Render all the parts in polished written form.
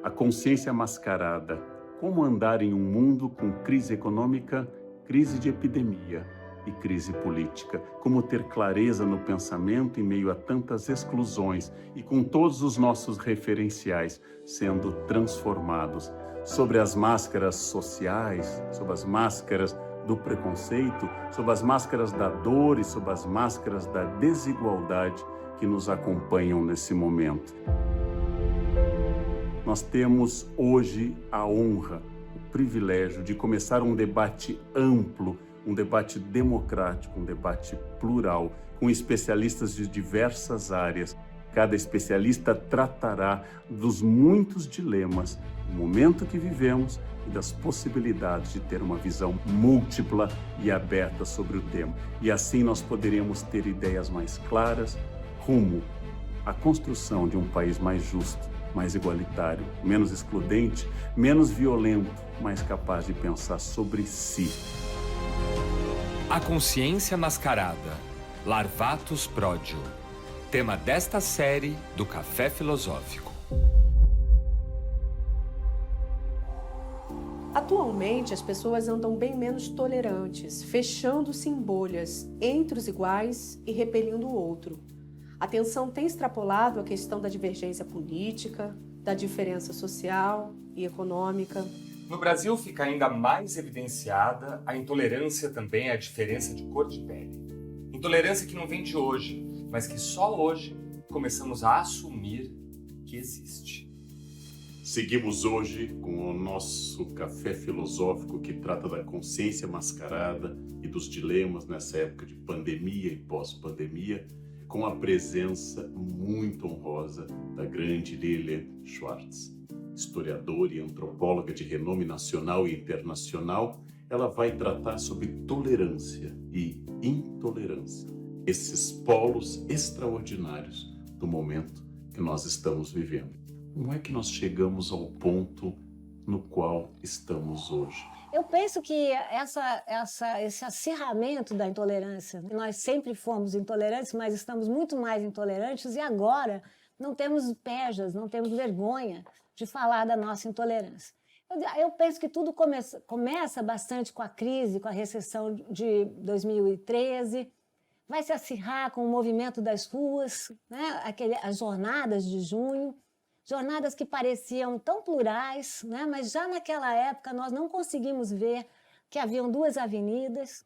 A consciência mascarada. Como andar em um mundo com crise econômica, crise de epidemia e crise política? Como ter clareza no pensamento em meio a tantas exclusões e com todos os nossos referenciais sendo transformados? Sobre as máscaras sociais, sobre as máscaras do preconceito, sobre as máscaras da dor e sobre as máscaras da desigualdade que nos acompanham nesse momento. Nós temos hoje a honra, o privilégio de começar um debate amplo, um debate democrático, um debate plural, com especialistas de diversas áreas. Cada especialista tratará dos muitos dilemas do momento que vivemos e das possibilidades de ter uma visão múltipla e aberta sobre o tema. E assim nós poderemos ter ideias mais claras rumo à construção de um país mais justo, mais igualitário, menos excludente, menos violento, mais capaz de pensar sobre si. A consciência mascarada, Larvatus Pródio, tema desta série do Café Filosófico. Atualmente, as pessoas andam bem menos tolerantes, fechando-se em bolhas entre os iguais e repelindo o outro. A tensão tem extrapolado a questão da divergência política, da diferença social e econômica. No Brasil fica ainda mais evidenciada a intolerância também à diferença de cor de pele. Intolerância que não vem de hoje, mas que só hoje começamos a assumir que existe. Seguimos hoje com o nosso café filosófico que trata da consciência mascarada e dos dilemas nessa época de pandemia e pós-pandemia, com a presença muito honrosa da grande Lilia Schwartz. Historiadora e antropóloga de renome nacional e internacional, ela vai tratar sobre tolerância e intolerância, esses polos extraordinários do momento que nós estamos vivendo. Como é que nós chegamos ao ponto no qual estamos hoje? Eu penso que esse acirramento da intolerância, nós sempre fomos intolerantes, mas estamos muito mais intolerantes e agora não temos pejas, não temos vergonha de falar da nossa intolerância. Eu penso que tudo começa bastante com a crise, com a recessão de 2013, vai se acirrar com o movimento das ruas, né? As jornadas de junho, jornadas que pareciam tão plurais, né? Mas já naquela época nós não conseguimos ver que haviam duas avenidas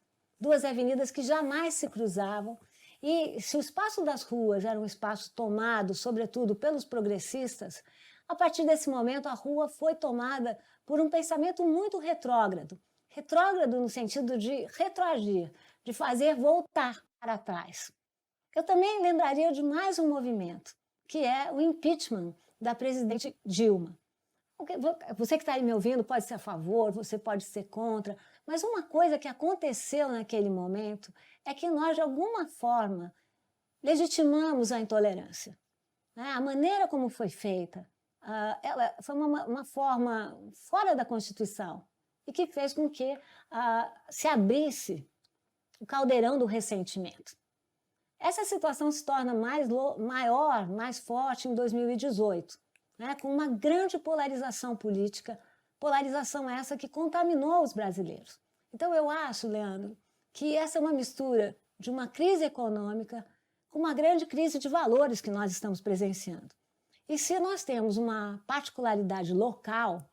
que jamais se cruzavam. E se o espaço das ruas era um espaço tomado, sobretudo, pelos progressistas, a partir desse momento a rua foi tomada por um pensamento muito retrógrado. Retrógrado no sentido de retroagir, de fazer voltar para trás. Eu também lembraria de mais um movimento, que é o impeachment da presidente Dilma. Você que está aí me ouvindo pode ser a favor, você pode ser contra, mas uma coisa que aconteceu naquele momento é que nós, de alguma forma, legitimamos a intolerância. A maneira como foi feita, ela foi uma forma fora da Constituição e que fez com que se abrisse o caldeirão do ressentimento. Essa situação se torna maior, mais forte em 2018, né, com uma grande polarização política, polarização essa que contaminou os brasileiros. Então eu acho, Leandro, que essa é uma mistura de uma crise econômica com uma grande crise de valores que nós estamos presenciando. E se nós temos uma particularidade local,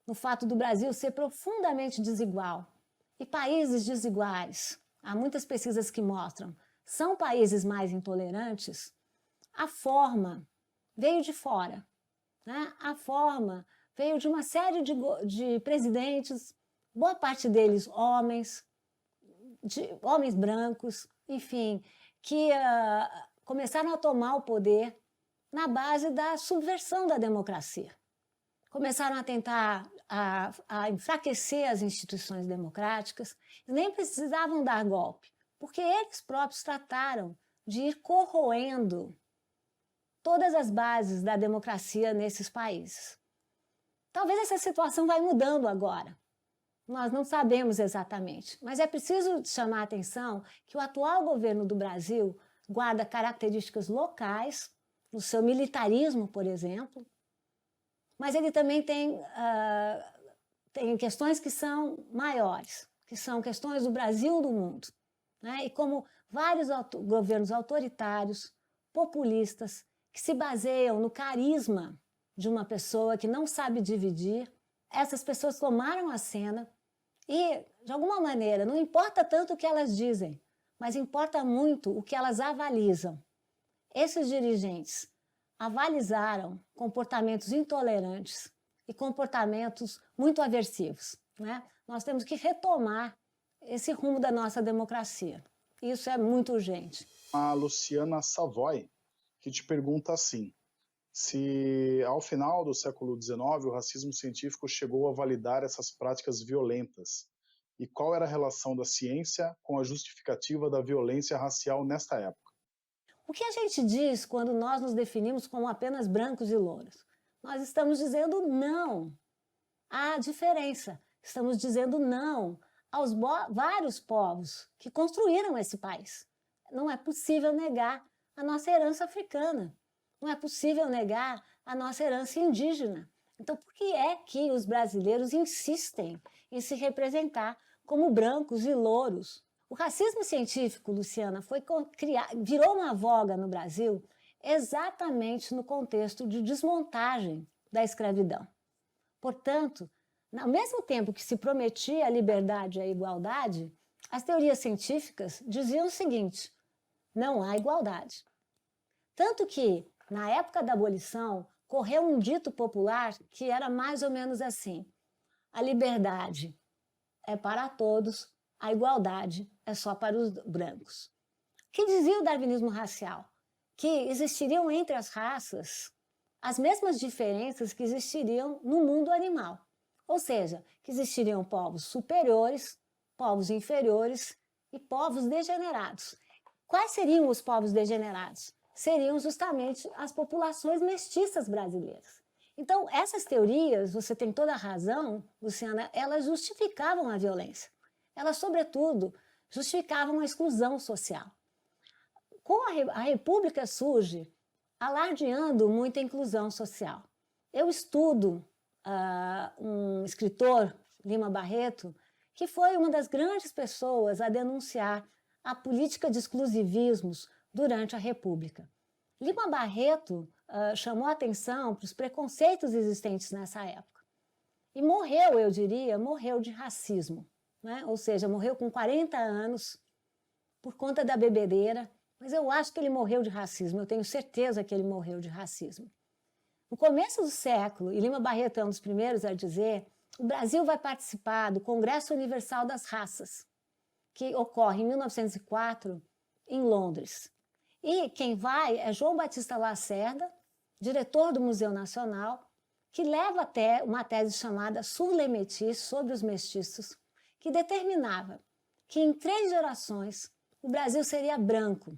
no fato do Brasil ser profundamente desigual e países desiguais, há muitas pesquisas que mostram, são países mais intolerantes, a forma veio de fora, né? A forma veio de uma série de presidentes, boa parte deles homens brancos, enfim, que começaram a tomar o poder na base da subversão da democracia. Começaram a tentar a enfraquecer as instituições democráticas, e nem precisavam dar golpe, porque eles próprios trataram de ir corroendo todas as bases da democracia nesses países. Talvez essa situação vai mudando agora. Nós não sabemos exatamente, mas é preciso chamar a atenção que o atual governo do Brasil guarda características locais, no seu militarismo, por exemplo, mas ele também tem questões que são maiores, que são questões do Brasil e do mundo, né? E como vários governos autoritários, populistas, que se baseiam no carisma de uma pessoa que não sabe dividir, essas pessoas tomaram a cena e, de alguma maneira, não importa tanto o que elas dizem, mas importa muito o que elas avalizam. Esses dirigentes avalizaram comportamentos intolerantes e comportamentos muito aversivos, né? Nós temos que retomar esse rumo da nossa democracia. Isso é muito urgente. A Luciana Savoy, que te pergunta assim, se ao final do século XIX o racismo científico chegou a validar essas práticas violentas, e qual era a relação da ciência com a justificativa da violência racial nesta época? O que a gente diz quando nós nos definimos como apenas brancos e louros? Nós estamos dizendo não à diferença, estamos dizendo não aos vários povos que construíram esse país. Não é possível negar a nossa herança africana, não é possível negar a nossa herança indígena. Então, por que é que os brasileiros insistem em se representar como brancos e louros? O racismo científico, Luciana, virou uma voga no Brasil exatamente no contexto de desmontagem da escravidão. Portanto, ao mesmo tempo que se prometia a liberdade e a igualdade, as teorias científicas diziam o seguinte: não há igualdade. Tanto que, na época da abolição, correu um dito popular que era mais ou menos assim: a liberdade é para todos, a igualdade é só para os brancos. O que dizia o darwinismo racial? Que existiriam entre as raças as mesmas diferenças que existiriam no mundo animal. Ou seja, que existiriam povos superiores, povos inferiores e povos degenerados. Quais seriam os povos degenerados? Seriam justamente as populações mestiças brasileiras. Então, essas teorias, você tem toda a razão, Luciana, elas justificavam a violência. Elas, sobretudo, justificavam a exclusão social. A República surge alardeando muita inclusão social. Eu estudo um escritor, Lima Barreto, que foi uma das grandes pessoas a denunciar a política de exclusivismos durante a República. Lima Barreto chamou a atenção para os preconceitos existentes nessa época. E morreu, eu diria, morreu de racismo, né? Ou seja, morreu com 40 anos por conta da bebedeira, mas eu acho que ele morreu de racismo, eu tenho certeza que ele morreu de racismo. No começo do século, e Lima Barreto é um dos primeiros a dizer, o Brasil vai participar do Congresso Universal das Raças, que ocorre em 1904 em Londres. E quem vai é João Batista Lacerda, diretor do Museu Nacional, que leva até uma tese chamada Sur les Métis, sobre os mestiços, que determinava que em 3 gerações o Brasil seria branco,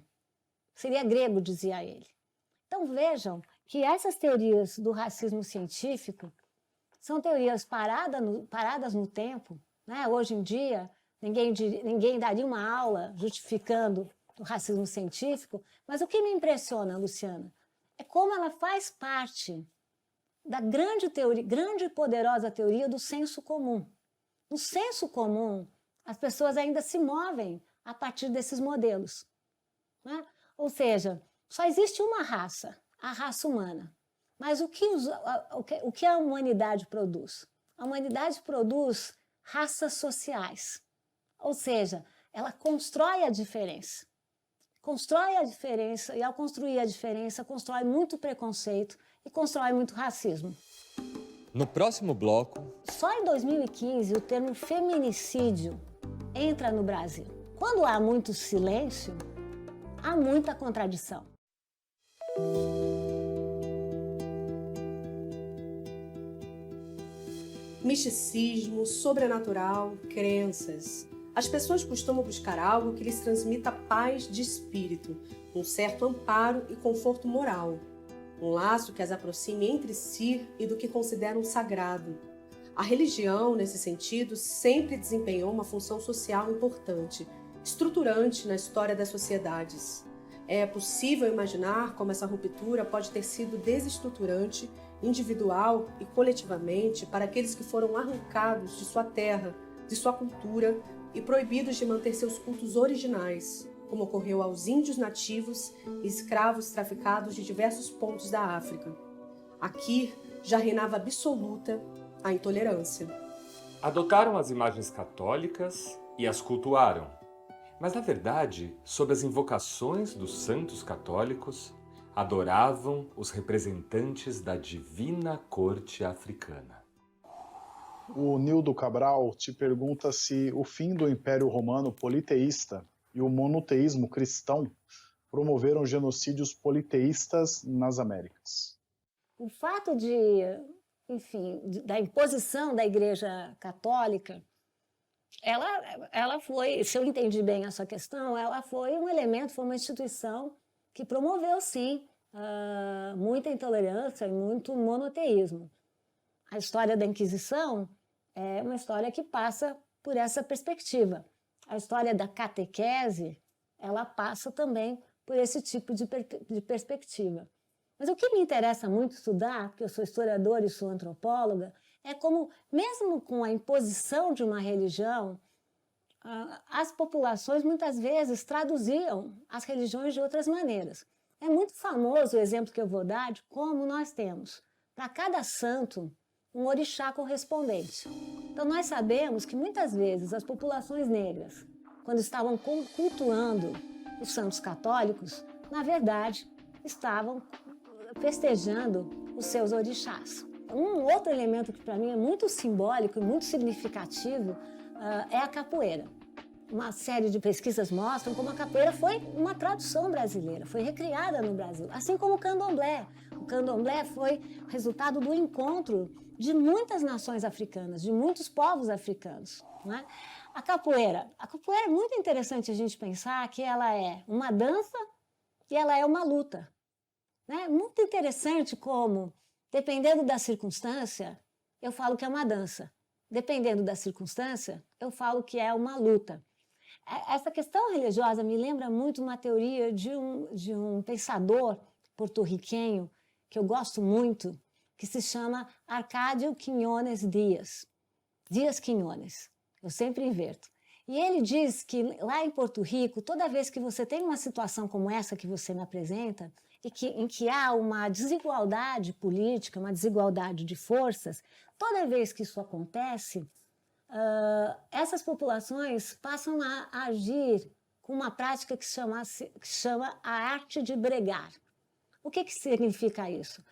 seria grego, dizia ele. Então vejam que essas teorias do racismo científico são teorias paradas no tempo, né? Hoje em dia, ninguém daria uma aula justificando o racismo científico, mas o que me impressiona, Luciana, é como ela faz parte da grande e poderosa teoria do senso comum. No senso comum, as pessoas ainda se movem a partir desses modelos, né? Ou seja, só existe uma raça, a raça humana. Mas o que a humanidade produz? A humanidade produz raças sociais. Ou seja, ela constrói a diferença. Constrói a diferença e, ao construir a diferença, constrói muito preconceito e constrói muito racismo. No próximo bloco... Só em 2015 o termo feminicídio entra no Brasil. Quando há muito silêncio, há muita contradição. Misticismo, sobrenatural, crenças. As pessoas costumam buscar algo que lhes transmita paz de espírito, um certo amparo e conforto moral, um laço que as aproxime entre si e do que consideram sagrado. A religião, nesse sentido, sempre desempenhou uma função social importante, estruturante na história das sociedades. É possível imaginar como essa ruptura pode ter sido desestruturante individual e coletivamente, para aqueles que foram arrancados de sua terra, de sua cultura e proibidos de manter seus cultos originais, como ocorreu aos índios nativos e escravos traficados de diversos pontos da África. Aqui já reinava absoluta a intolerância. Adotaram as imagens católicas e as cultuaram. Mas, na verdade, sob as invocações dos santos católicos, adoravam os representantes da divina corte africana. O Nildo Cabral te pergunta se o fim do Império Romano politeísta e o monoteísmo cristão promoveram genocídios politeístas nas Américas. O fato da imposição da Igreja Católica, ela foi, se eu entendi bem essa questão, ela foi um elemento, foi uma instituição que promoveu, sim, muita intolerância e muito monoteísmo. A história da Inquisição é uma história que passa por essa perspectiva. A história da catequese, ela passa também por esse tipo de perspectiva. Mas o que me interessa muito estudar, porque eu sou historiadora e sou antropóloga, é como, mesmo com a imposição de uma religião, as populações muitas vezes traduziam as religiões de outras maneiras. É muito famoso o exemplo que eu vou dar de como nós temos, para cada santo, um orixá correspondente. Então nós sabemos que muitas vezes as populações negras, quando estavam cultuando os santos católicos, na verdade estavam festejando os seus orixás. Um outro elemento que para mim é muito simbólico e muito significativo é a capoeira. Uma série de pesquisas mostram como a capoeira foi uma tradução brasileira, foi recriada no Brasil, assim como o candomblé. O candomblé foi resultado do encontro de muitas nações africanas, de muitos povos africanos, né? A capoeira é muito interessante a gente pensar que ela é uma dança e ela é uma luta, né? Muito interessante como, dependendo da circunstância, eu falo que é uma dança. Dependendo da circunstância, eu falo que é uma luta. Essa questão religiosa me lembra muito uma teoria de um pensador porto-riquenho que eu gosto muito, que se chama Arcádio Quiñones Dias. Dias Quiñones. Eu sempre inverto. E ele diz que lá em Porto Rico, toda vez que você tem uma situação como essa que você me apresenta, em que há uma desigualdade política, uma desigualdade de forças, toda vez que isso acontece, essas populações passam a agir com uma prática que chama a arte de bregar. O que significa isso?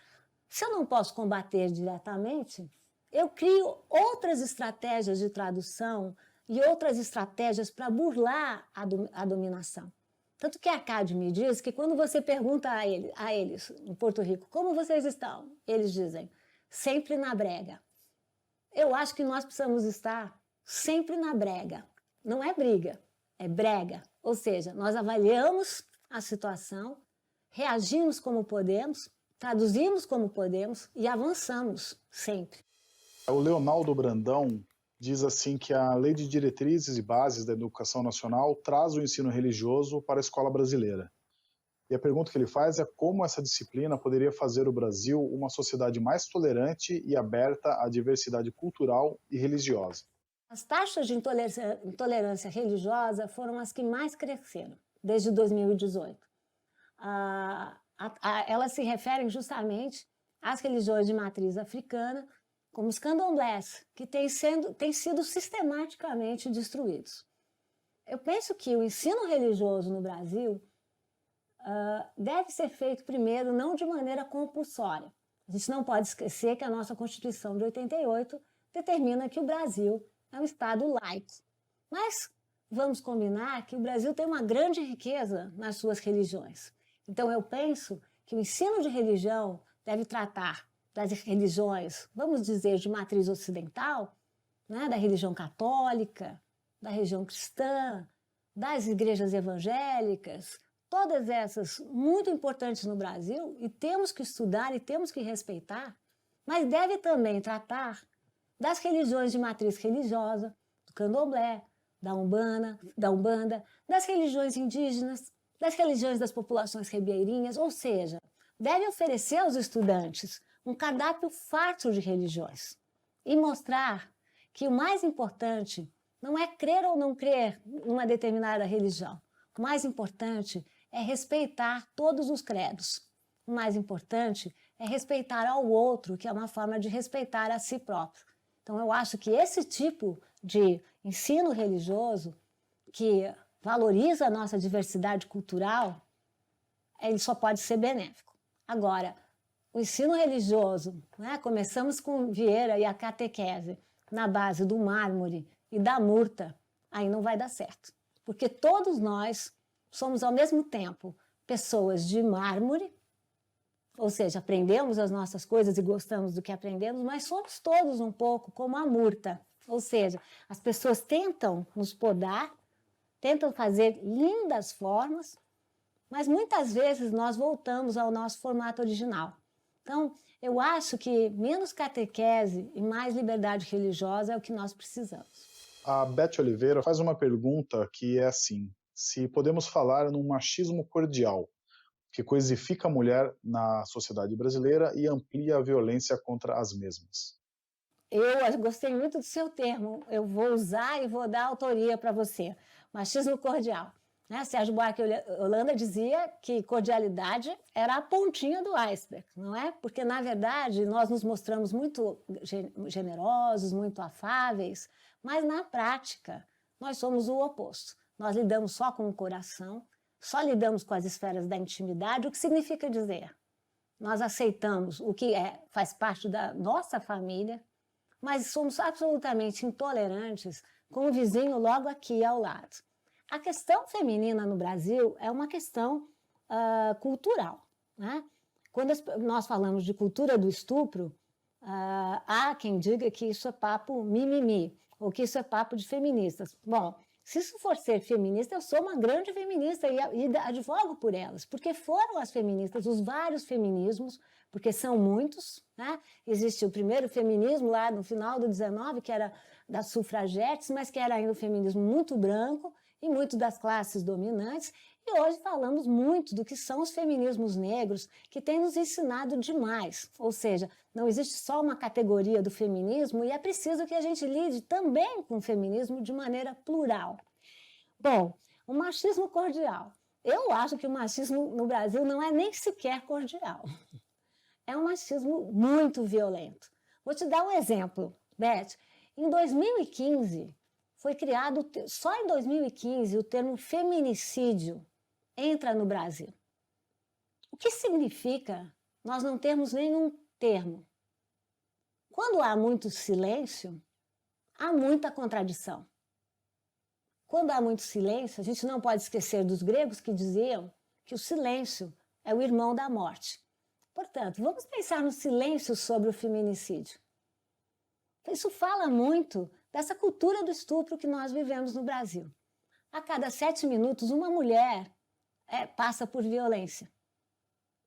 Se eu não posso combater diretamente, eu crio outras estratégias de tradução e outras estratégias para burlar a dominação. Tanto que Arcádio me diz que quando você pergunta a eles, em Porto Rico, como vocês estão? Eles dizem, sempre na brega. Eu acho que nós precisamos estar sempre na brega. Não é briga, é brega. Ou seja, nós avaliamos a situação, reagimos como podemos, traduzimos como podemos e avançamos sempre. O Leonardo Brandão diz assim que a Lei de Diretrizes e Bases da Educação Nacional traz o ensino religioso para a escola brasileira. E a pergunta que ele faz é como essa disciplina poderia fazer o Brasil uma sociedade mais tolerante e aberta à diversidade cultural e religiosa. As taxas de intolerância religiosa foram as que mais cresceram desde 2018. Elas se referem justamente às religiões de matriz africana, como os candomblés, que têm sido sistematicamente destruídos. Eu penso que o ensino religioso no Brasil deve ser feito primeiro não de maneira compulsória. A gente não pode esquecer que a nossa Constituição de 88 determina que o Brasil é um Estado laico. Mas vamos combinar que o Brasil tem uma grande riqueza nas suas religiões. Então eu penso que o ensino de religião deve tratar das religiões, vamos dizer, de matriz ocidental, né, da religião católica, da religião cristã, das igrejas evangélicas, todas essas muito importantes no Brasil e temos que estudar e temos que respeitar, mas deve também tratar das religiões de matriz religiosa, do candomblé, da Umbanda, das religiões indígenas, das religiões das populações ribeirinhas, ou seja, deve oferecer aos estudantes um cardápio farto de religiões e mostrar que o mais importante não é crer ou não crer numa determinada religião. O mais importante é respeitar todos os credos. O mais importante é respeitar ao outro, que é uma forma de respeitar a si próprio. Então, eu acho que esse tipo de ensino religioso, que valoriza a nossa diversidade cultural, ele só pode ser benéfico. Agora, o ensino religioso, né, começamos com Vieira e a catequese, na base do mármore e da murta, aí não vai dar certo. Porque todos nós somos, ao mesmo tempo, pessoas de mármore, ou seja, aprendemos as nossas coisas e gostamos do que aprendemos, mas somos todos um pouco como a murta, ou seja, as pessoas tentam nos podar, tentam fazer lindas formas, mas muitas vezes nós voltamos ao nosso formato original. Então, eu acho que menos catequese e mais liberdade religiosa é o que nós precisamos. A Beth Oliveira faz uma pergunta que é assim: se podemos falar num machismo cordial, que coisifica a mulher na sociedade brasileira e amplia a violência contra as mesmas. Eu gostei muito do seu termo, eu vou usar e vou dar autoria para você. Machismo cordial. Né? Sérgio Buarque Holanda dizia que cordialidade era a pontinha do iceberg, não é? Porque, na verdade, nós nos mostramos muito generosos, muito afáveis, mas, na prática, nós somos o oposto. Nós lidamos só com o coração, só lidamos com as esferas da intimidade, o que significa dizer? Nós aceitamos o que faz parte da nossa família, mas somos absolutamente intolerantes com o vizinho logo aqui ao lado. A questão feminina no Brasil é uma questão cultural, né? Quando nós falamos de cultura do estupro, há quem diga que isso é papo mimimi, ou que isso é papo de feministas. Bom, se isso for ser feminista, eu sou uma grande feminista e advogo por elas, porque foram as feministas, os vários feminismos, porque são muitos, né? Existe o primeiro feminismo lá no final do 19, que era das sufragetes, mas que era ainda um feminismo muito branco e muito das classes dominantes, e hoje falamos muito do que são os feminismos negros, que têm nos ensinado demais, ou seja, não existe só uma categoria do feminismo e é preciso que a gente lide também com o feminismo de maneira plural. Bom, o machismo cordial. Eu acho que o machismo no Brasil não é nem sequer cordial. É um machismo muito violento. Vou te dar um exemplo, Beth. Em 2015, foi criado, só em 2015, o termo feminicídio entra no Brasil. O que significa nós não termos nenhum termo? Quando há muito silêncio, há muita contradição. Quando há muito silêncio, a gente não pode esquecer dos gregos que diziam que o silêncio é o irmão da morte. Portanto, vamos pensar no silêncio sobre o feminicídio. Isso fala muito dessa cultura do estupro que nós vivemos no Brasil. A cada 7 minutos, uma mulher passa por violência.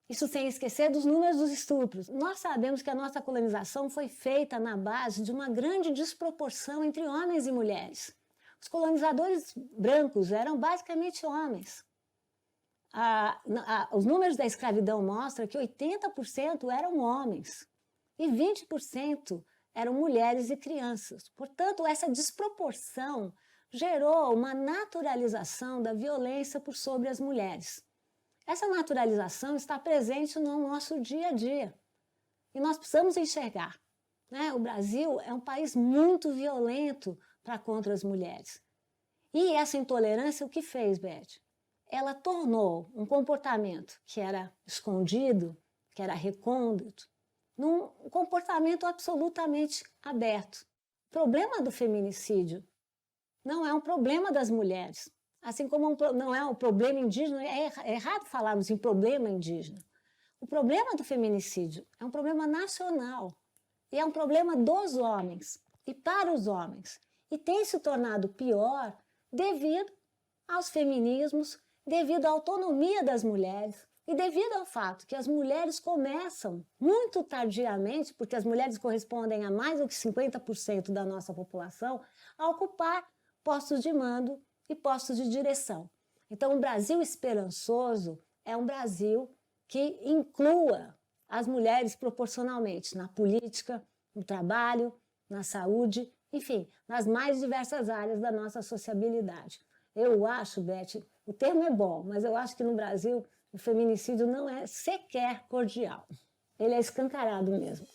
Isso sem esquecer dos números dos estupros. Nós sabemos que a nossa colonização foi feita na base de uma grande desproporção entre homens e mulheres. Os colonizadores brancos eram basicamente homens. Os números da escravidão mostram que 80% eram homens e 20% eram mulheres e crianças. Portanto, essa desproporção gerou uma naturalização da violência por sobre as mulheres. Essa naturalização está presente no nosso dia a dia e nós precisamos enxergar, né? O Brasil é um país muito violento contra as mulheres. E essa intolerância, o que fez, Beth? Ela tornou um comportamento que era escondido, que era recôndito, num comportamento absolutamente aberto. O problema do feminicídio não é um problema das mulheres, assim como não é um problema indígena. É errado falarmos em problema indígena. O problema do feminicídio é um problema nacional e é um problema dos homens e para os homens. E tem se tornado pior devido aos feminismos, devido à autonomia das mulheres e devido ao fato que as mulheres começam muito tardiamente, porque as mulheres correspondem a mais do que 50% da nossa população, a ocupar postos de mando e postos de direção. Então, o Brasil esperançoso é um Brasil que inclua as mulheres proporcionalmente, na política, no trabalho, na saúde, enfim, nas mais diversas áreas da nossa sociabilidade. Eu acho, Beth, o termo é bom, mas eu acho que no Brasil o feminicídio não é sequer cordial. Ele é escancarado mesmo.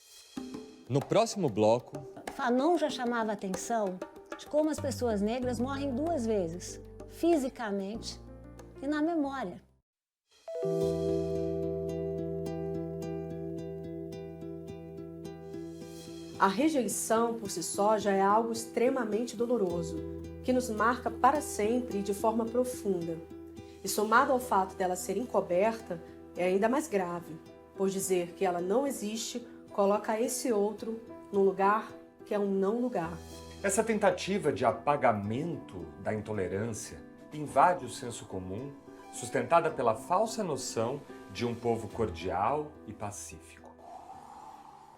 No próximo bloco, Fanon já chamava a atenção de como as pessoas negras morrem duas vezes, fisicamente e na memória. A rejeição, por si só, já é algo extremamente doloroso, que nos marca para sempre e de forma profunda. E somado ao fato dela ser encoberta, é ainda mais grave, por dizer que ela não existe, coloca esse outro num lugar que é um não lugar. Essa tentativa de apagamento da intolerância invade o senso comum, sustentada pela falsa noção de um povo cordial e pacífico.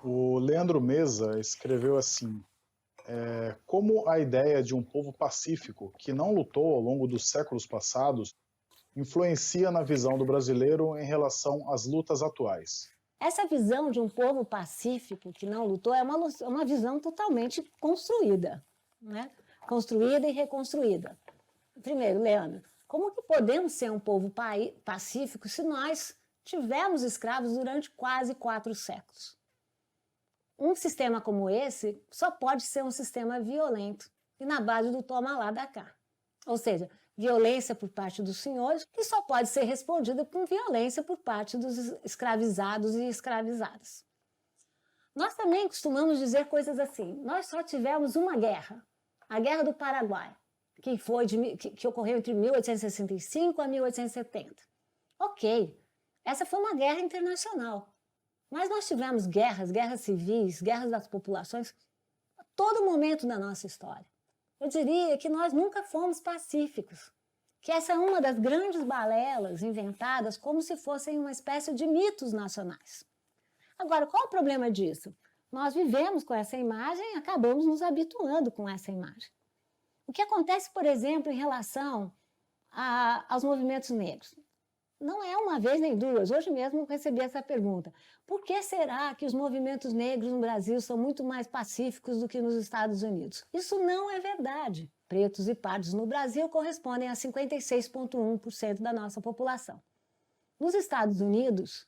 O Leandro Meza escreveu assim: como a ideia de um povo pacífico que não lutou ao longo dos séculos passados influencia na visão do brasileiro em relação às lutas atuais. Essa visão de um povo pacífico que não lutou é uma visão totalmente construída, né? Construída e reconstruída. Primeiro, Leandro, como que podemos ser um povo pacífico se nós tivemos escravos durante quase 4 séculos? Um sistema como esse só pode ser um sistema violento e na base do toma lá da cá. Ou seja, violência por parte dos senhores, que só pode ser respondida com violência por parte dos escravizados e escravizadas. Nós também costumamos dizer coisas assim: nós só tivemos uma guerra, a Guerra do Paraguai, que ocorreu entre 1865 a 1870. Ok, essa foi uma guerra internacional, mas nós tivemos guerras civis, guerras das populações, a todo momento da nossa história. Eu diria que nós nunca fomos pacíficos, que essa é uma das grandes balelas inventadas como se fossem uma espécie de mitos nacionais. Agora, qual o problema disso? Nós vivemos com essa imagem e acabamos nos habituando com essa imagem. O que acontece, por exemplo, em relação aos movimentos negros? Não é uma vez nem duas. Hoje mesmo eu recebi essa pergunta. Por que será que os movimentos negros no Brasil são muito mais pacíficos do que nos Estados Unidos? Isso não é verdade. Pretos e pardos no Brasil correspondem a 56,1% da nossa população. Nos Estados Unidos,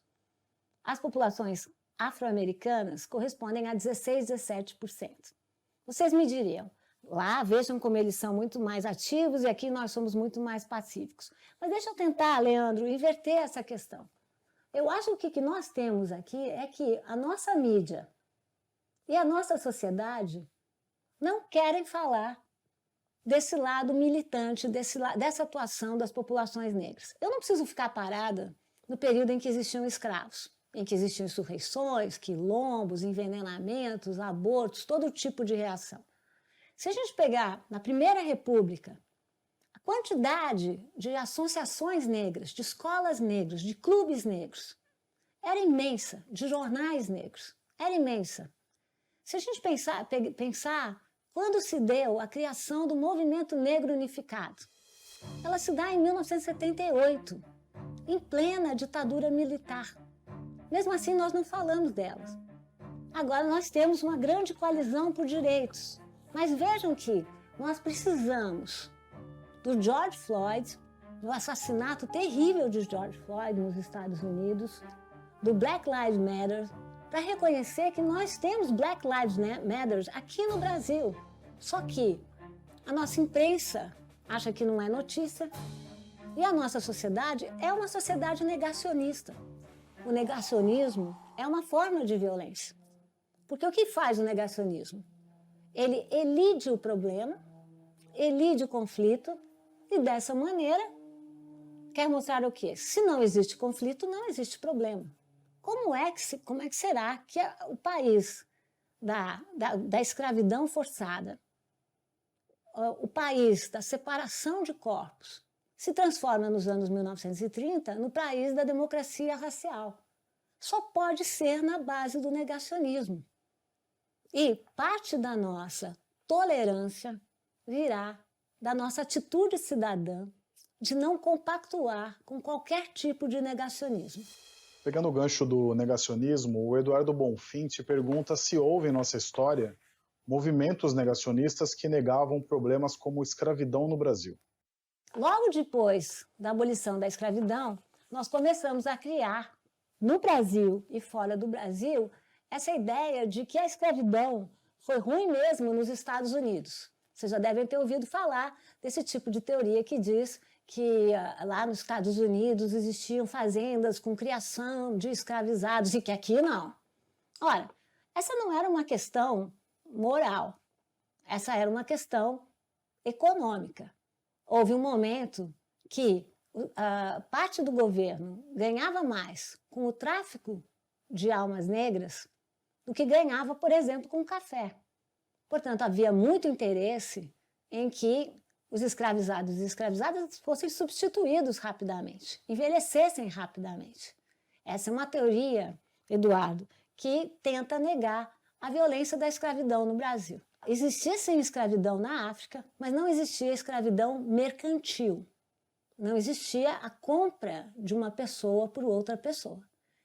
as populações afro-americanas correspondem a 16, 17%. Vocês me diriam, lá vejam como eles são muito mais ativos e aqui nós somos muito mais pacíficos. Mas deixa eu tentar, Leandro, inverter essa questão. Eu acho que o que nós temos aqui é que a nossa mídia e a nossa sociedade não querem falar desse lado militante, dessa atuação das populações negras. Eu não preciso ficar parada no período em que existiam escravos, em que existiam insurreições, quilombos, envenenamentos, abortos, todo tipo de reação. Se a gente pegar na Primeira República, a quantidade de associações negras, de escolas negras, de clubes negros, era imensa, de jornais negros, era imensa. Se a gente pensar quando se deu a criação do Movimento Negro Unificado, ela se dá em 1978, em plena ditadura militar. Mesmo assim, nós não falamos delas. Agora nós temos uma grande coalizão por direitos. Mas vejam que nós precisamos do George Floyd, do assassinato terrível de George Floyd nos Estados Unidos, do Black Lives Matter, para reconhecer que nós temos Black Lives Matter aqui no Brasil. Só que a nossa imprensa acha que não é notícia e a nossa sociedade é uma sociedade negacionista. O negacionismo é uma forma de violência. Porque o que faz o negacionismo? Ele elide o problema, elide o conflito e, dessa maneira, quer mostrar o quê? Se não existe conflito, não existe problema. Como é que será que o país da escravidão forçada, o país da separação de corpos, se transforma nos anos 1930 no país da democracia racial? Só pode ser na base do negacionismo. E parte da nossa tolerância virá da nossa atitude cidadã de não compactuar com qualquer tipo de negacionismo. Pegando o gancho do negacionismo, o Eduardo Bonfim te pergunta se houve em nossa história movimentos negacionistas que negavam problemas como escravidão no Brasil. Logo depois da abolição da escravidão, nós começamos a criar, no Brasil e fora do Brasil, essa ideia de que a escravidão foi ruim mesmo nos Estados Unidos. Vocês já devem ter ouvido falar desse tipo de teoria que diz que lá nos Estados Unidos existiam fazendas com criação de escravizados e que aqui não. Ora, essa não era uma questão moral, essa era uma questão econômica. Houve um momento que parte do governo ganhava mais com o tráfico de almas negras do que ganhava, por exemplo, com o café. Portanto, havia muito interesse em que os escravizados e escravizadas fossem substituídos rapidamente, envelhecessem rapidamente. Essa é uma teoria, Eduardo, que tenta negar a violência da escravidão no Brasil. Existia sim escravidão na África, mas não existia escravidão mercantil. Não existia a compra de uma pessoa por outra pessoa.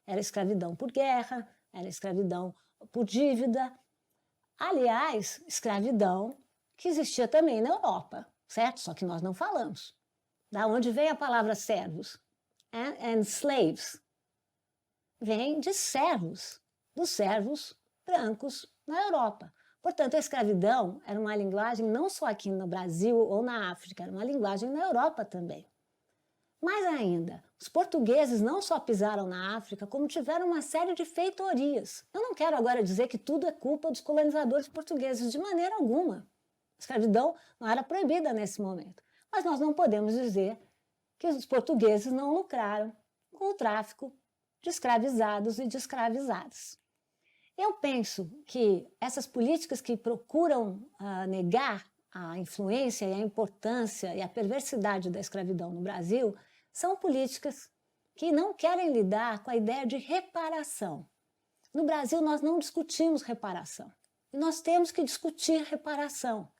Era escravidão por guerra, era escravidão por dívida. Aliás, escravidão que existia também na Europa, certo? Só que nós não falamos. Da onde vem a palavra servos? And slaves. Vem de servos, dos servos brancos na Europa. Portanto, a escravidão era uma linguagem não só aqui no Brasil ou na África, era uma linguagem na Europa também. Mais ainda, os portugueses não só pisaram na África, como tiveram uma série de feitorias. Eu não quero agora dizer que tudo é culpa dos colonizadores portugueses, de maneira alguma. A escravidão não era proibida nesse momento. Mas nós não podemos dizer que os portugueses não lucraram com o tráfico de escravizados e de escravizadas. Eu penso que essas políticas que procuram negar a influência e a importância e a perversidade da escravidão no Brasil são políticas que não querem lidar com a ideia de reparação. No Brasil, nós não discutimos reparação. E nós temos que discutir reparação.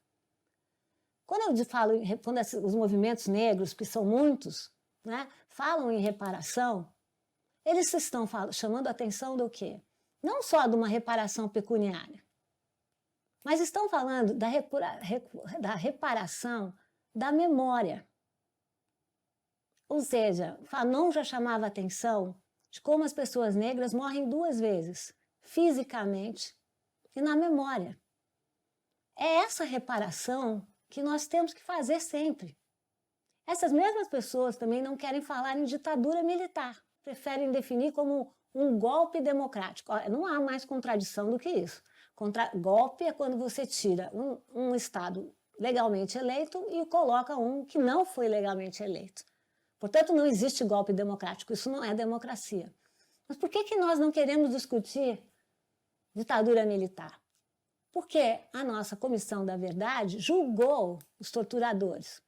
Quando eu falo, quando os movimentos negros, que são muitos, né, falam em reparação, eles estão chamando a atenção do quê? Não só de uma reparação pecuniária, mas estão falando da reparação da memória. Ou seja, Fanon já chamava a atenção de como as pessoas negras morrem duas vezes, fisicamente e na memória. É essa reparação que nós temos que fazer sempre. Essas mesmas pessoas também não querem falar em ditadura militar, preferem definir como um golpe democrático. Não há mais contradição do que isso. Golpe é quando você tira um Estado legalmente eleito e coloca um que não foi legalmente eleito. Portanto, não existe golpe democrático, isso não é democracia. Mas por que nós não queremos discutir ditadura militar? Porque a nossa Comissão da Verdade julgou os torturadores.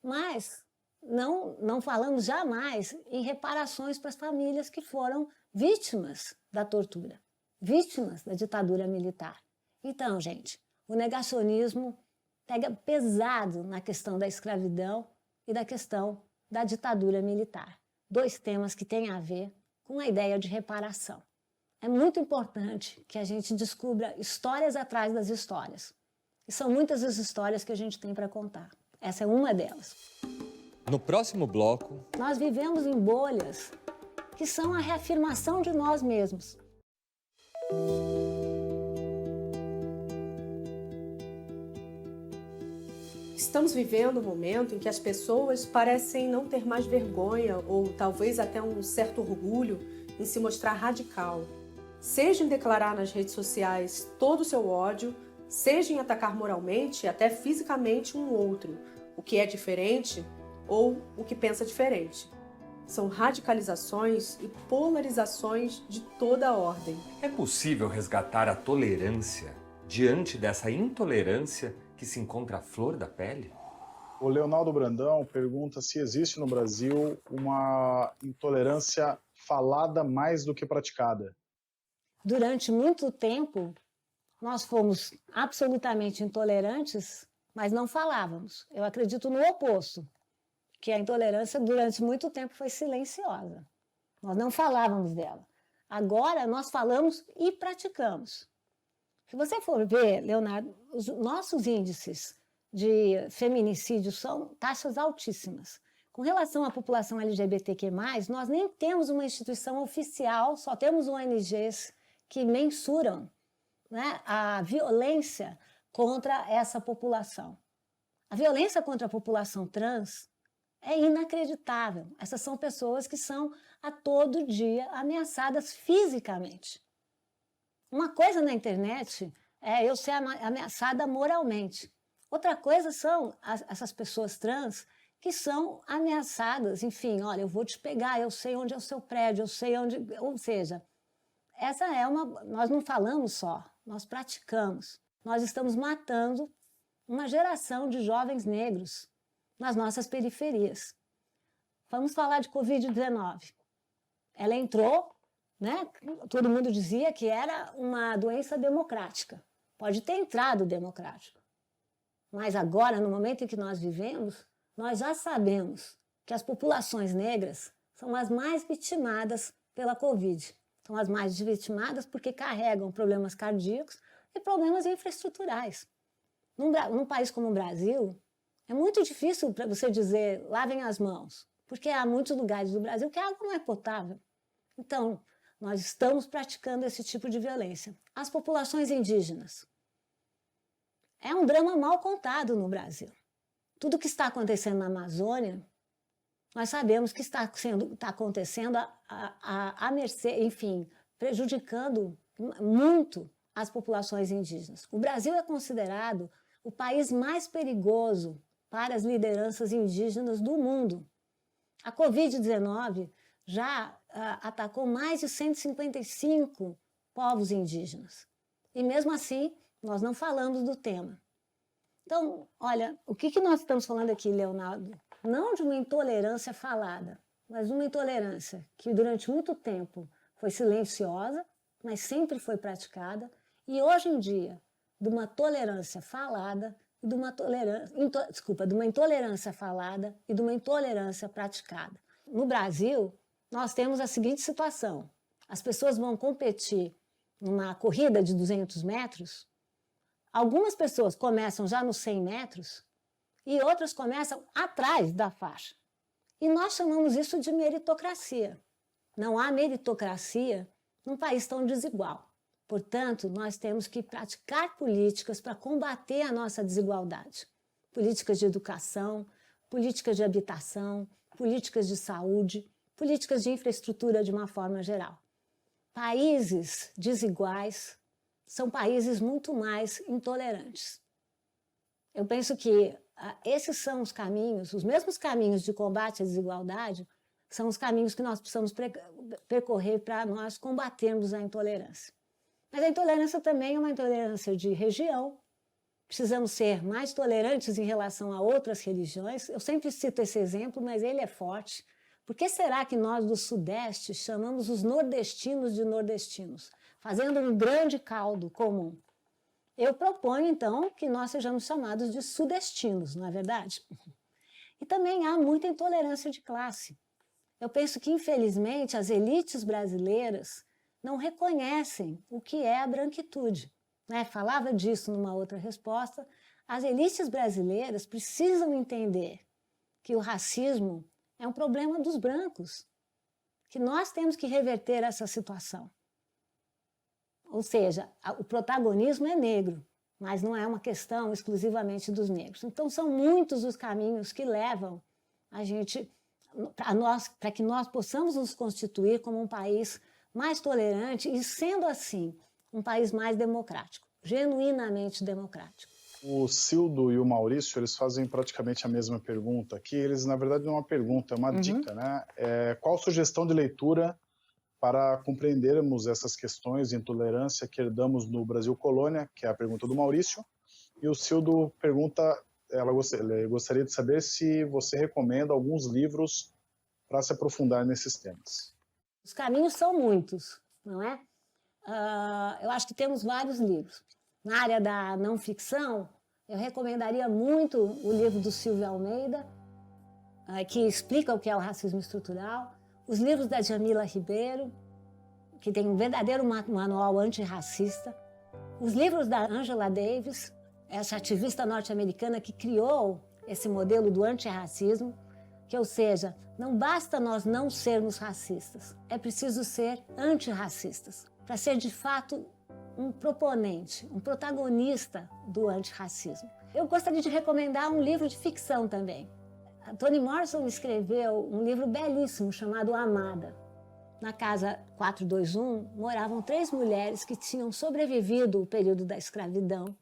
Mas não falamos jamais em reparações para as famílias que foram vítimas da tortura, vítimas da ditadura militar. Então, gente, o negacionismo pega pesado na questão da escravidão e da questão da ditadura militar. Dois temas que têm a ver com a ideia de reparação. É muito importante que a gente descubra histórias atrás das histórias. E são muitas as histórias que a gente tem para contar. Essa é uma delas. No próximo bloco, nós vivemos em bolhas que são a reafirmação de nós mesmos. Estamos vivendo um momento em que as pessoas parecem não ter mais vergonha ou talvez até um certo orgulho em se mostrar radical. Seja em declarar nas redes sociais todo o seu ódio, seja em atacar moralmente e até fisicamente um outro, o que é diferente ou o que pensa diferente. São radicalizações e polarizações de toda a ordem. É possível resgatar a tolerância diante dessa intolerância que se encontra à flor da pele? O Leonardo Brandão pergunta se existe no Brasil uma intolerância falada mais do que praticada. Durante muito tempo, nós fomos absolutamente intolerantes, mas não falávamos. Eu acredito no oposto, que a intolerância durante muito tempo foi silenciosa. Nós não falávamos dela. Agora nós falamos e praticamos. Se você for ver, Leonardo, os nossos índices de feminicídio são taxas altíssimas. Com relação à população LGBTQ+, nós nem temos uma instituição oficial, só temos ONGs que mensuram, né, a violência contra essa população. A violência contra a população trans é inacreditável. Essas são pessoas que são a todo dia ameaçadas fisicamente. Uma coisa na internet é eu ser ameaçada moralmente. Outra coisa são essas pessoas trans que são ameaçadas, enfim, olha, eu vou te pegar, eu sei onde é o seu prédio, eu sei onde... Ou seja, essa é uma... Nós não falamos só, nós praticamos. Nós estamos matando uma geração de jovens negros nas nossas periferias. Vamos falar de Covid-19. Ela entrou, né? Todo mundo dizia que era uma doença democrática. Pode ter entrado democrático. Mas agora, no momento em que nós vivemos, nós já sabemos que as populações negras são as mais vitimadas pela Covid. São as mais vitimadas porque carregam problemas cardíacos e problemas infraestruturais. Num país como o Brasil, é muito difícil para você dizer lavem as mãos, porque há muitos lugares do Brasil que a água não é potável. Então, nós estamos praticando esse tipo de violência. As populações indígenas. É um drama mal contado no Brasil. Tudo que está acontecendo na Amazônia, nós sabemos que está acontecendo à mercê, enfim, prejudicando muito as populações indígenas. O Brasil é considerado o país mais perigoso para as lideranças indígenas do mundo. A Covid-19 já atacou mais de 155 povos indígenas. E mesmo assim, nós não falamos do tema. Então, olha, o que nós estamos falando aqui, Leonardo? Não de uma intolerância falada, mas uma intolerância que durante muito tempo foi silenciosa, mas sempre foi praticada, e hoje em dia, de uma tolerância falada, e de uma de uma intolerância falada e de uma intolerância praticada. No Brasil, nós temos a seguinte situação: as pessoas vão competir numa corrida de 200 metros, algumas pessoas começam já nos 100 metros e outras começam atrás da faixa. E nós chamamos isso de meritocracia. Não há meritocracia num país tão desigual. Portanto, nós temos que praticar políticas para combater a nossa desigualdade. Políticas de educação, políticas de habitação, políticas de saúde, políticas de infraestrutura de uma forma geral. Países desiguais são países muito mais intolerantes. Eu penso que esses são os caminhos, os mesmos caminhos de combate à desigualdade, são os caminhos que nós precisamos percorrer para nós combatermos a intolerância. Mas a intolerância também é uma intolerância de região. Precisamos ser mais tolerantes em relação a outras religiões. Eu sempre cito esse exemplo, mas ele é forte. Por que será que nós do Sudeste chamamos os nordestinos de nordestinos, fazendo um grande caldo comum? Eu proponho, então, que nós sejamos chamados de sudestinos, não é verdade? E também há muita intolerância de classe. Eu penso que, infelizmente, as elites brasileiras não reconhecem o que é a branquitude. Né? Falava disso numa outra resposta. As elites brasileiras precisam entender que o racismo é um problema dos brancos, que nós temos que reverter essa situação. Ou seja, o protagonismo é negro, mas não é uma questão exclusivamente dos negros. Então, são muitos os caminhos que levam a gente, para que nós possamos nos constituir como um país mais tolerante e, sendo assim, um país mais democrático, genuinamente democrático. O Cildo e o Maurício, eles fazem praticamente a mesma pergunta aqui. Eles, na verdade, não é uma pergunta, é uma dica, né? Qual sugestão de leitura para compreendermos essas questões de intolerância que herdamos no Brasil colônia, que é a pergunta do Maurício. E o Cildo pergunta, ela gostaria de saber se você recomenda alguns livros para se aprofundar nesses temas. Os caminhos são muitos, não é? Eu acho que temos vários livros. Na área da não ficção, eu recomendaria muito o livro do Silvio Almeida, que explica o que é o racismo estrutural. os livros da Djamila Ribeiro, que tem um verdadeiro manual antirracista, os livros da Angela Davis, essa ativista norte-americana que criou esse modelo do antirracismo, que, ou seja, não basta nós não sermos racistas, é preciso ser antirracistas, para ser de fato um proponente, um protagonista do antirracismo. Eu gostaria de recomendar um livro de ficção também. A Toni Morrison escreveu um livro belíssimo chamado Amada. Na casa 421 moravam 3 mulheres que tinham sobrevivido o período da escravidão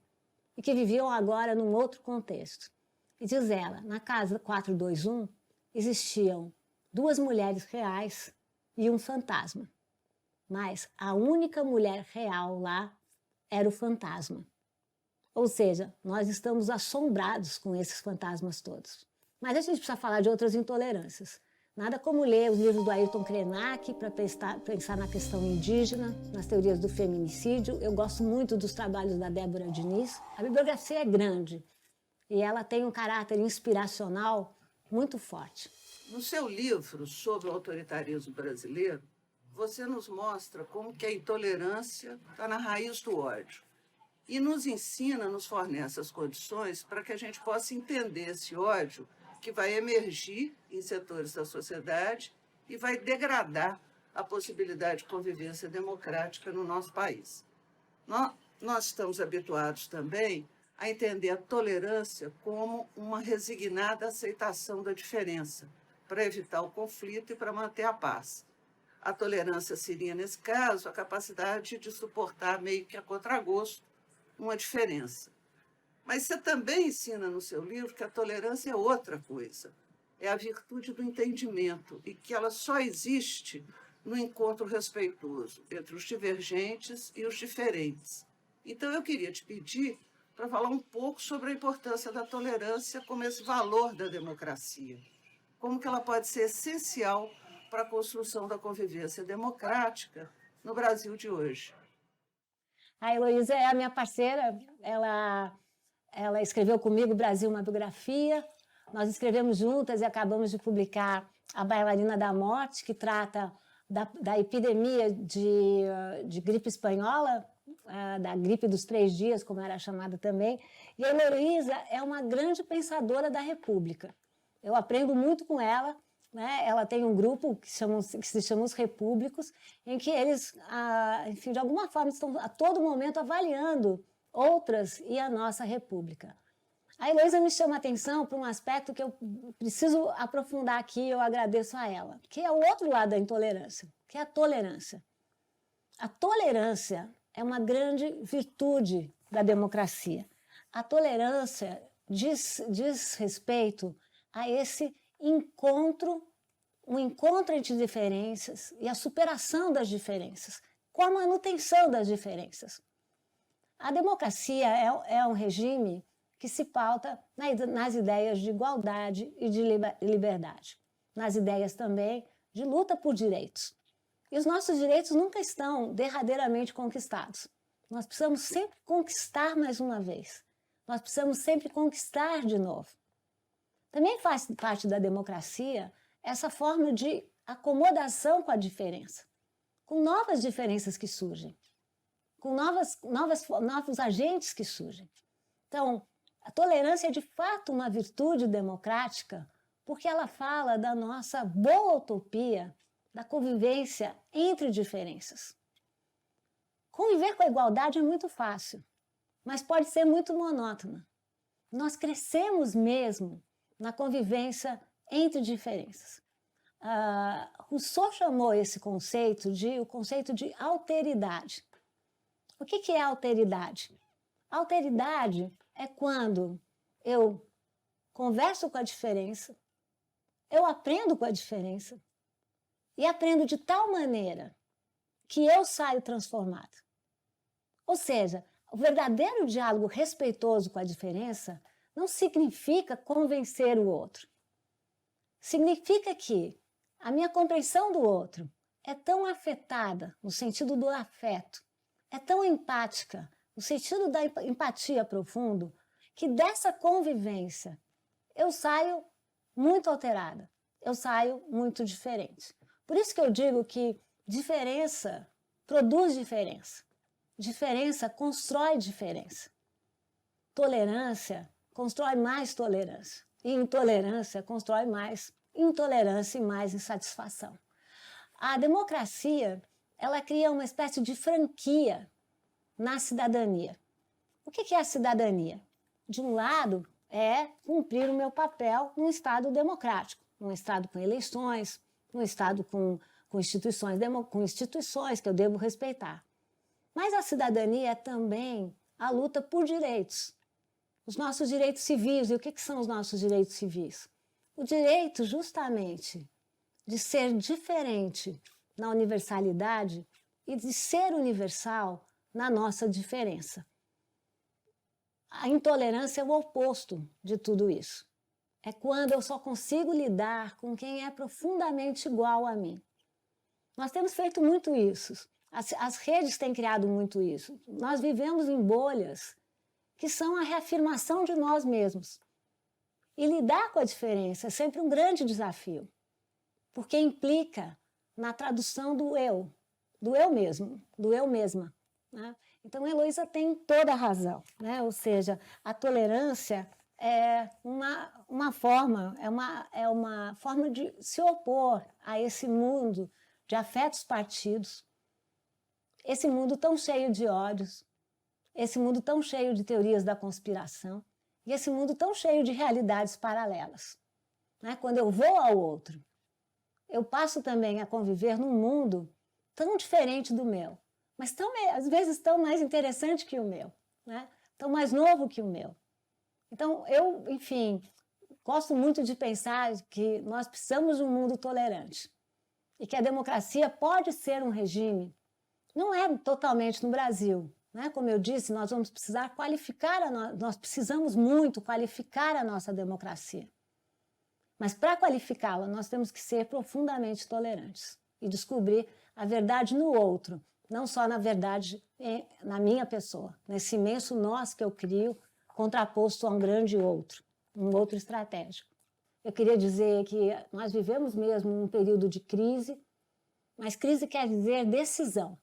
e que viviam agora num outro contexto. E diz ela, na casa 421 existiam 2 mulheres reais e um fantasma. Mas a única mulher real lá era o fantasma. Ou seja, nós estamos assombrados com esses fantasmas todos. Mas a gente precisa falar de outras intolerâncias. Nada como ler os livros do Ayrton Krenak para pensar na questão indígena, nas teorias do feminicídio. Eu gosto muito dos trabalhos da Débora Diniz. A bibliografia é grande e ela tem um caráter inspiracional muito forte. No seu livro sobre o autoritarismo brasileiro, você nos mostra como que a intolerância está na raiz do ódio e nos ensina, nos fornece as condições para que a gente possa entender esse ódio que vai emergir em setores da sociedade e vai degradar a possibilidade de convivência democrática no nosso país. Nós estamos habituados também a entender a tolerância como uma resignada aceitação da diferença, para evitar o conflito e para manter a paz. A tolerância seria, nesse caso, a capacidade de suportar meio que a contragosto uma diferença. Mas você também ensina no seu livro que a tolerância é outra coisa. É a virtude do entendimento e que ela só existe no encontro respeitoso entre os divergentes e os diferentes. Então, eu queria te pedir para falar um pouco sobre a importância da tolerância como esse valor da democracia. Como que ela pode ser essencial para a construção da convivência democrática no Brasil de hoje. A Heloísa é a minha parceira, ela escreveu comigo Brasil, uma biografia, nós escrevemos juntas e acabamos de publicar A Bailarina da Morte, que trata da epidemia de gripe espanhola, da gripe dos 3 dias, como era chamada também, e a Heloísa é uma grande pensadora da República. Eu aprendo muito com ela, né? Ela tem um grupo que se chama Os Repúblicos, em que eles, enfim, de alguma forma, estão a todo momento avaliando outras e a nossa República. A Heloísa me chama a atenção para um aspecto que eu preciso aprofundar aqui, eu agradeço a ela, que é o outro lado da intolerância, que é a tolerância. A tolerância é uma grande virtude da democracia. A tolerância diz respeito a esse encontro, um encontro entre diferenças e a superação das diferenças, com a manutenção das diferenças. A democracia é um regime que se pauta nas ideias de igualdade e de liberdade, nas ideias também de luta por direitos. E os nossos direitos nunca estão derradeiramente conquistados. Nós precisamos sempre conquistar mais uma vez. Nós precisamos sempre conquistar de novo. Também faz parte da democracia essa forma de acomodação com a diferença, com novas diferenças que surgem, com novos agentes que surgem. Então, a tolerância é de fato uma virtude democrática porque ela fala da nossa boa utopia da convivência entre diferenças. Conviver com a igualdade é muito fácil, mas pode ser muito monótona. Nós crescemos mesmo na convivência entre diferenças. Rousseau chamou esse conceito o conceito de alteridade. O que é alteridade? Alteridade é quando eu converso com a diferença, eu aprendo com a diferença e aprendo de tal maneira que eu saio transformado. Ou seja, o verdadeiro diálogo respeitoso com a diferença não significa convencer o outro. Significa que a minha compreensão do outro é tão afetada, no sentido do afeto, é tão empática, no sentido da empatia profundo, que dessa convivência eu saio muito alterada, eu saio muito diferente. Por isso que eu digo que diferença produz diferença. Diferença constrói diferença. Tolerância constrói mais tolerância. E intolerância constrói mais intolerância e mais insatisfação. A democracia, ela cria uma espécie de franquia na cidadania. O que é a cidadania? De um lado, é cumprir o meu papel num Estado democrático, num Estado com eleições, num Estado com instituições que eu devo respeitar. Mas a cidadania é também a luta por direitos. Os nossos direitos civis. E o que são os nossos direitos civis? O direito, justamente, de ser diferente na universalidade e de ser universal na nossa diferença. A intolerância é o oposto de tudo isso. É quando eu só consigo lidar com quem é profundamente igual a mim. Nós temos feito muito isso. As redes têm criado muito isso. Nós vivemos em bolhas que são a reafirmação de nós mesmos. E lidar com a diferença é sempre um grande desafio, porque implica na tradução do eu mesmo, do eu mesma, né? Então, a Heloísa tem toda a razão, né? Ou seja, a tolerância é uma forma de se opor a esse mundo de afetos partidos, esse mundo tão cheio de ódios, esse mundo tão cheio de teorias da conspiração e esse mundo tão cheio de realidades paralelas, né? Quando eu vou ao outro, eu passo também a conviver num mundo tão diferente do meu, mas às vezes tão mais interessante que o meu, né? Tão mais novo que o meu. Então, eu, enfim, gosto muito de pensar que nós precisamos de um mundo tolerante e que a democracia pode ser um regime, não é totalmente no Brasil, né? Como eu disse, nós vamos precisar nós precisamos muito qualificar a nossa democracia. Mas para qualificá-la, nós temos que ser profundamente tolerantes e descobrir a verdade no outro, não só na verdade na minha pessoa, nesse imenso nós que eu crio, contraposto a um grande outro, um outro estratégico. Eu queria dizer que nós vivemos mesmo um período de crise, mas crise quer dizer decisão,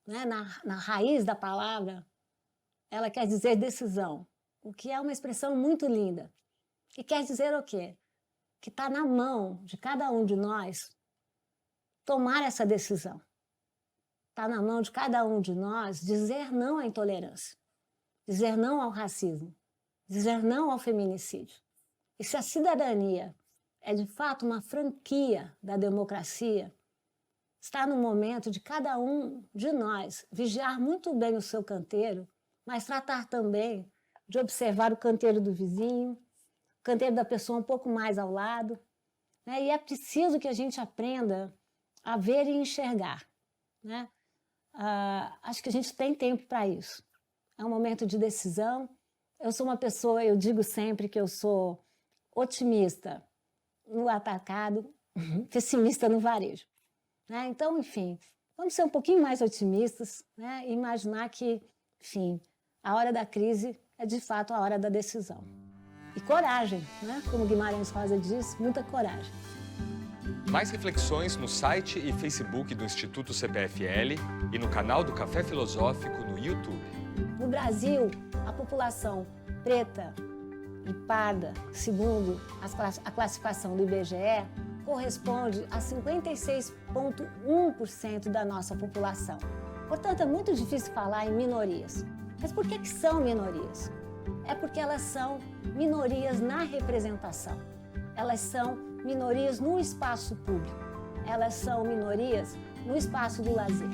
né? Na raiz da palavra, ela quer dizer decisão, o que é uma expressão muito linda. E quer dizer o quê? Que está na mão de cada um de nós tomar essa decisão. Está na mão de cada um de nós dizer não à intolerância, dizer não ao racismo, dizer não ao feminicídio. E se a cidadania é de fato uma franquia da democracia, está no momento de cada um de nós vigiar muito bem o seu canteiro, mas tratar também de observar o canteiro do vizinho, o canteiro da pessoa um pouco mais ao lado, né? E é preciso que a gente aprenda a ver e enxergar, né? Acho que a gente tem tempo para isso. É um momento de decisão. Eu sou uma pessoa, eu digo sempre que eu sou otimista no atacado, pessimista no varejo, né? Então, enfim, vamos ser um pouquinho mais otimistas, né? E imaginar que, enfim, a hora da crise é de fato a hora da decisão. E coragem, né? Como Guimarães Rosa diz, muita coragem. Mais reflexões no site e Facebook do Instituto CPFL e no canal do Café Filosófico no YouTube. No Brasil, a população preta e parda, segundo a classificação do IBGE, corresponde a 56,1% da nossa população. Portanto, é muito difícil falar em minorias. Mas por que são minorias? É porque elas são minorias na representação. Elas são minorias no espaço público. Elas são minorias no espaço do lazer.